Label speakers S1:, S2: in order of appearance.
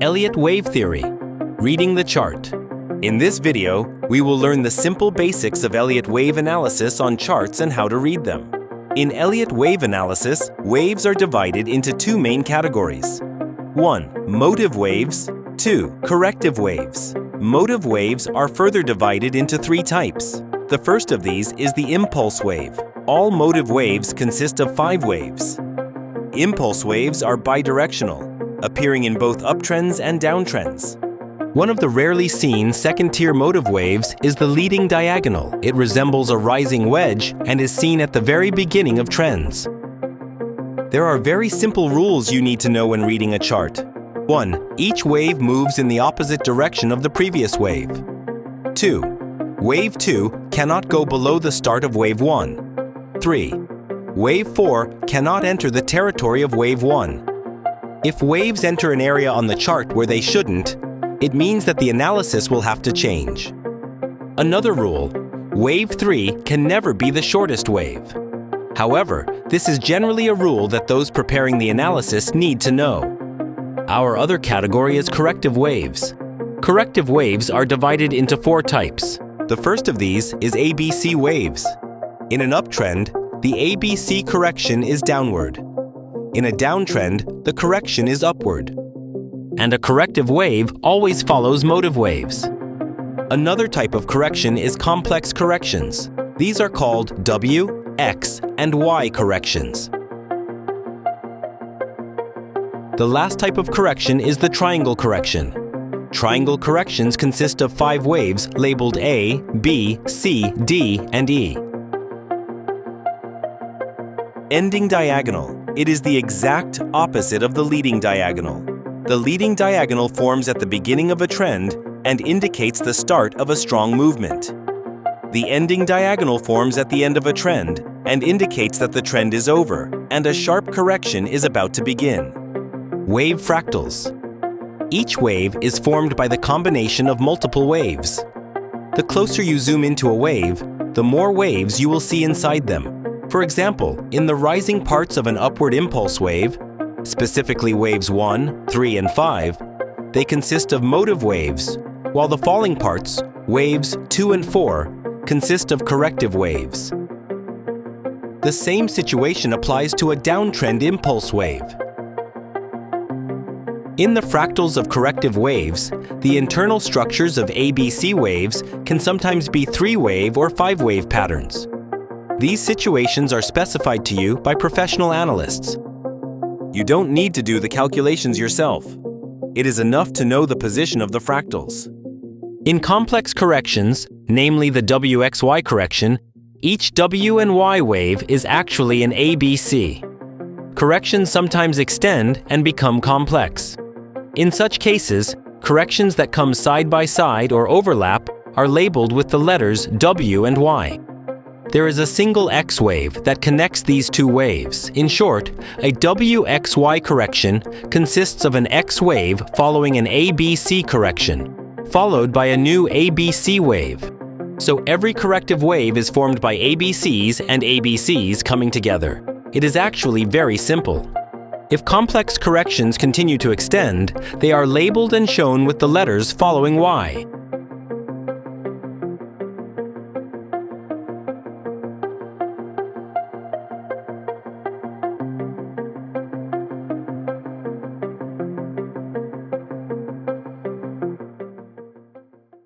S1: Elliott Wave Theory, reading the chart. In this video, we will learn the simple basics of Elliott wave analysis on charts and how to read them. In Elliott wave analysis, waves are divided into two main categories. 1. Motive waves. 2. Corrective waves. Motive waves are further divided into three types. The first of these is the impulse wave. All motive waves consist of 5 waves. Impulse waves are bidirectional, appearing in both uptrends and downtrends. One of the rarely seen second-tier motive waves is the leading diagonal. It resembles a rising wedge and is seen at the very beginning of trends. There are very simple rules you need to know when reading a chart. 1. Each wave moves in the opposite direction of the previous wave. 2. Wave 2 cannot go below the start of wave 1. 3. Wave 4 cannot enter the territory of wave 1. If waves enter an area on the chart where they shouldn't, it means that the analysis will have to change. Another rule, wave 3 can never be the shortest wave. However, this is generally a rule that those preparing the analysis need to know. Our other category is corrective waves. Corrective waves are divided into 4 types. The first of these is ABC waves. In an uptrend, the ABC correction is downward. In a downtrend, the correction is upward. And a corrective wave always follows motive waves. Another type of correction is complex corrections. These are called W, X, and Y corrections. The last type of correction is the triangle correction. Triangle corrections consist of 5 waves labeled A, B, C, D, and E. Ending diagonal. It is the exact opposite of the leading diagonal. The leading diagonal forms at the beginning of a trend and indicates the start of a strong movement. The ending diagonal forms at the end of a trend and indicates that the trend is over and a sharp correction is about to begin. Wave fractals. Each wave is formed by the combination of multiple waves. The closer you zoom into a wave, the more waves you will see inside them. For example, in the rising parts of an upward impulse wave, specifically waves 1, 3, and 5, they consist of motive waves, while the falling parts, waves 2 and 4, consist of corrective waves. The same situation applies to a downtrend impulse wave. In the fractals of corrective waves, the internal structures of ABC waves can sometimes be 3-wave or 5-wave patterns. These situations are specified to you by professional analysts. You don't need to do the calculations yourself. It is enough to know the position of the fractals. In complex corrections, namely the WXY correction, each W and Y wave is actually an ABC. Corrections sometimes extend and become complex. In such cases, corrections that come side by side or overlap are labeled with the letters W and Y. There is a single X wave that connects these two waves. In short, a WXY correction consists of an X wave following an ABC correction, followed by a new ABC wave. So every corrective wave is formed by ABCs and ABCs coming together. It is actually very simple. If complex corrections continue to extend, they are labeled and shown with the letters following Y.